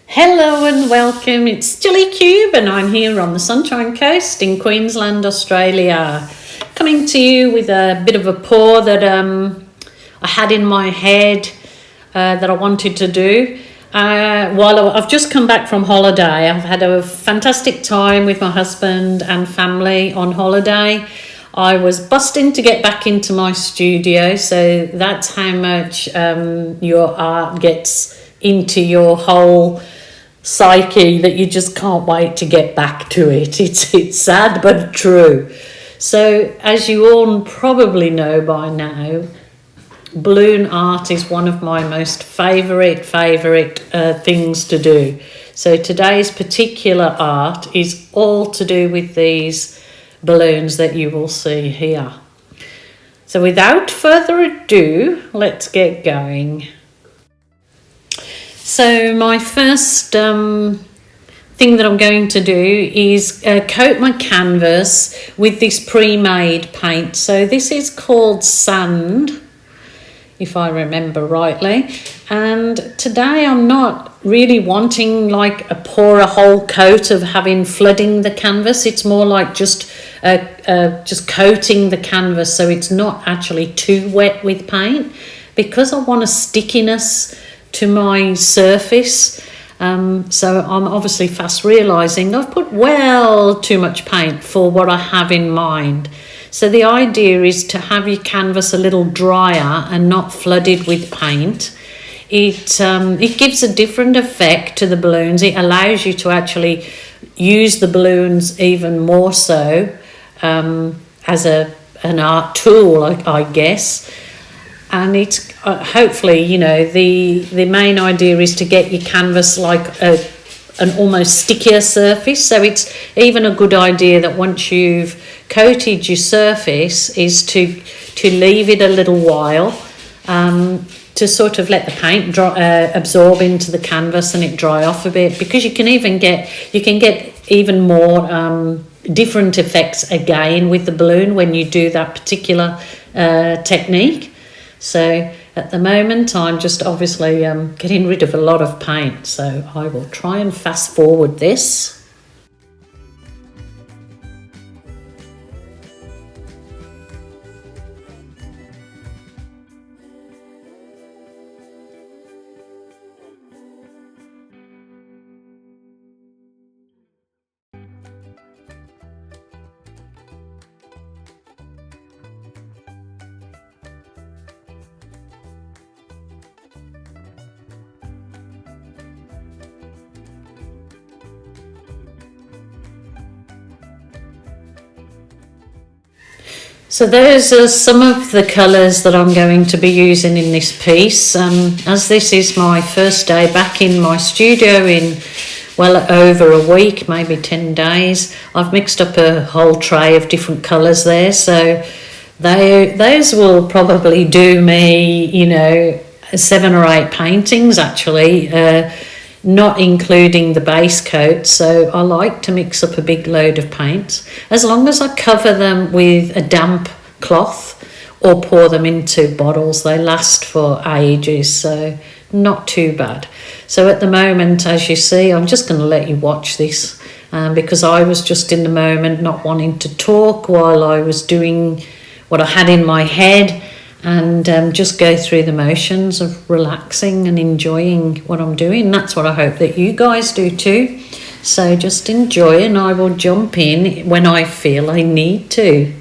Hello and welcome. It's Jilly Cube, and I'm here on the Sunshine Coast in Queensland, Australia. Coming to you with a bit of a pour that I had in my head that I wanted to do. While I've just come back from holiday, I've had a fantastic time with my husband and family on holiday. I was busting to get back into my studio, so that's how much your art gets into your whole psyche that you just can't wait to get back to it. It's sad but true. So as you all probably know by now, balloon art is one of my most favorite things to do. So today's particular art is all to do with these balloons that you will see here. So without further ado, let's get going. So my first thing that I'm going to do is coat my canvas with this pre-made paint. So this is called sand, if I remember rightly. And today I'm not really wanting like pour a whole coat of having flooding the canvas. It's more like just coating the canvas so it's not actually too wet with paint, because I want a stickiness to my surface. So I'm obviously fast realising I've put well too much paint for what I have in mind. So the idea is to have your canvas a little drier and not flooded with paint. It gives a different effect to the balloons. It allows you to actually use the balloons even more so as an art tool, I guess. And it's hopefully, the main idea is to get your canvas like an almost stickier surface. So it's even a good idea that once you've coated your surface is to leave it a little while to sort of let the paint absorb into the canvas and it dry off a bit, because you can get even more different effects again with the balloon when you do that particular technique. So at the moment, I'm just obviously getting rid of a lot of paint. So I will try and fast forward this. So those are some of the colours that I'm going to be using in this piece. As this is my first day back in my studio in well over a week, maybe 10 days, I've mixed up a whole tray of different colours there. So those will probably do me, 7 or 8 paintings actually, not including the base coat. So I like to mix up a big load of paints, as long as I cover them with a damp cloth or pour them into bottles. They last for ages, so not too bad. So at the moment, as you see, I'm just going to let you watch this because I was just in the moment not wanting to talk while I was doing what I had in my head, and just go through the motions of relaxing and enjoying what I'm doing. That's what I hope that you guys do too. So just enjoy, and I will jump in when I feel I need to.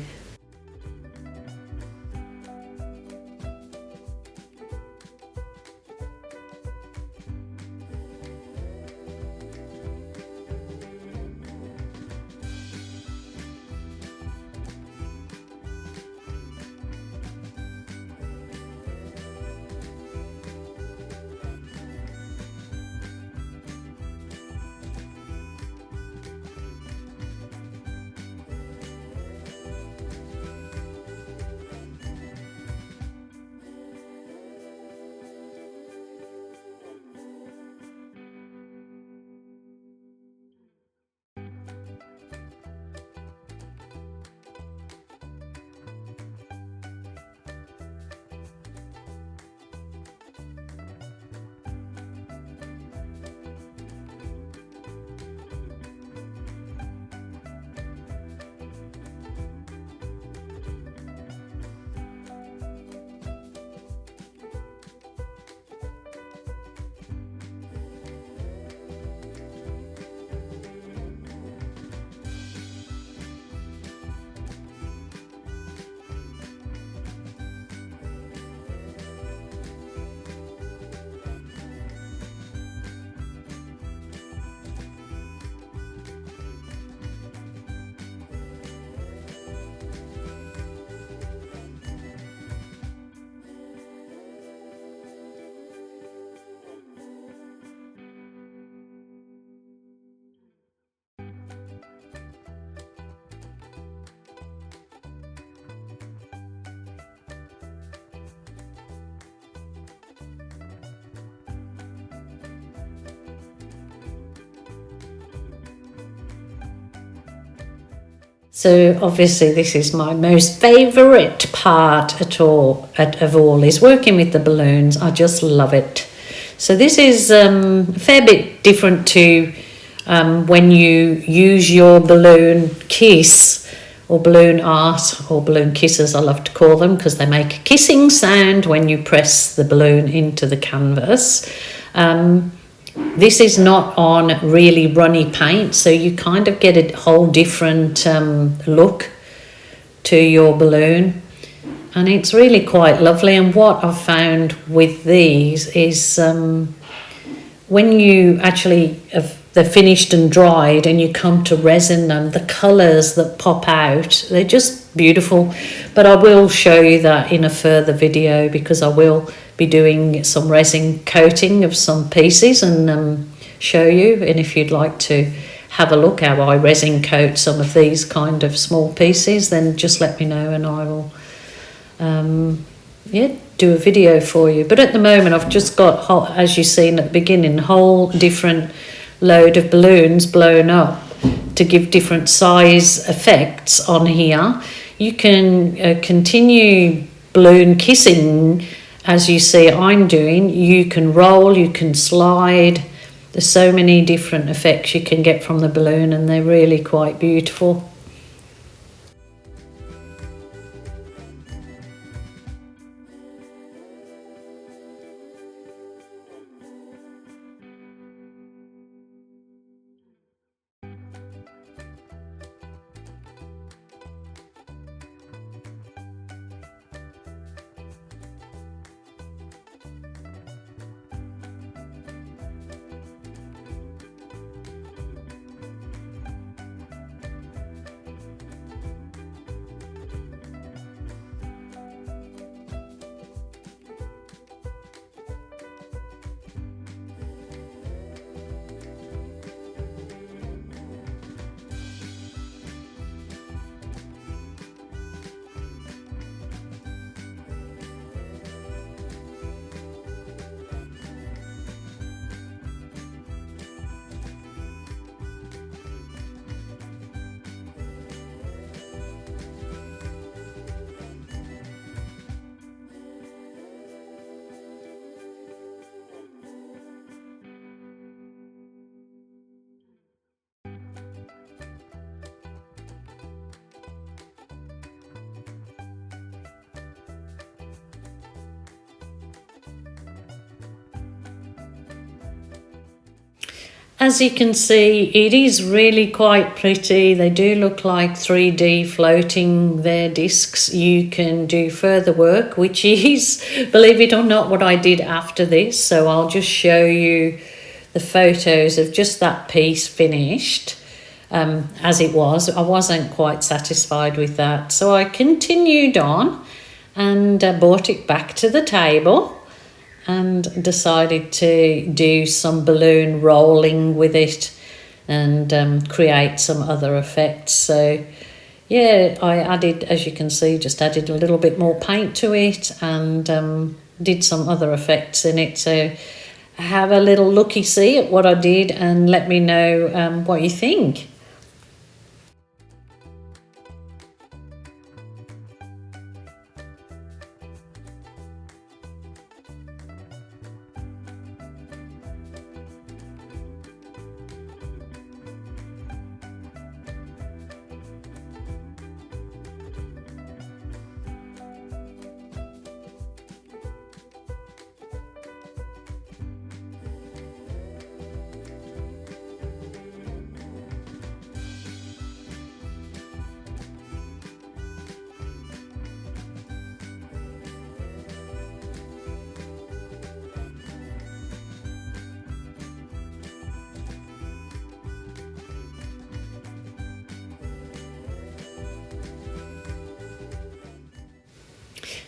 So obviously this is my most favourite part of all is working with the balloons. I just love it. So this is a fair bit different to when you use your balloon kiss or balloon art or balloon kisses, I love to call them, because they make a kissing sound when you press the balloon into the canvas. This is not on really runny paint, so you kind of get a whole different look to your balloon, and it's really quite lovely. And what I've found with these is when you actually they're finished and dried and you come to resin them, the colours that pop out, they're just beautiful. But I will show you that in a further video, because I will be doing some resin coating of some pieces and show you. And if you'd like to have a look how I resin coat some of these kind of small pieces, then just let me know and I will do a video for you. But at the moment I've just got, as you've seen at the beginning, a whole different load of balloons blown up to give different size effects on here. You can continue balloon kissing as you see I'm doing. You can roll, you can slide. There's so many different effects you can get from the balloon, and they're really quite beautiful. As you can see, it is really quite pretty. They do look like 3D floating their discs. You can do further work, which is, believe it or not, what I did after this. So I'll just show you the photos of just that piece finished as it was. I wasn't quite satisfied with that. So I continued on and brought it back to the table and decided to do some balloon rolling with it and create some other effects. So yeah, I added, as you can see, just added a little bit more paint to it and did some other effects in it. So have a little looky-see at what I did and let me know what you think.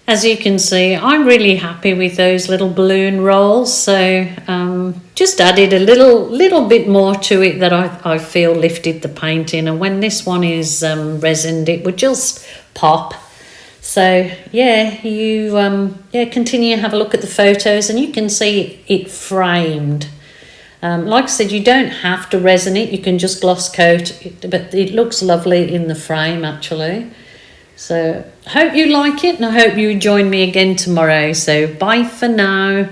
As you can see, I'm really happy with those little balloon rolls. So just added a little bit more to it that I feel lifted the paint in. And when this one is resined, it would just pop. So yeah, you continue to have a look at the photos and you can see it framed. Like I said, you don't have to resin it, you can just gloss coat it, but it looks lovely in the frame actually. So hope you like it, and I hope you join me again tomorrow. So bye for now.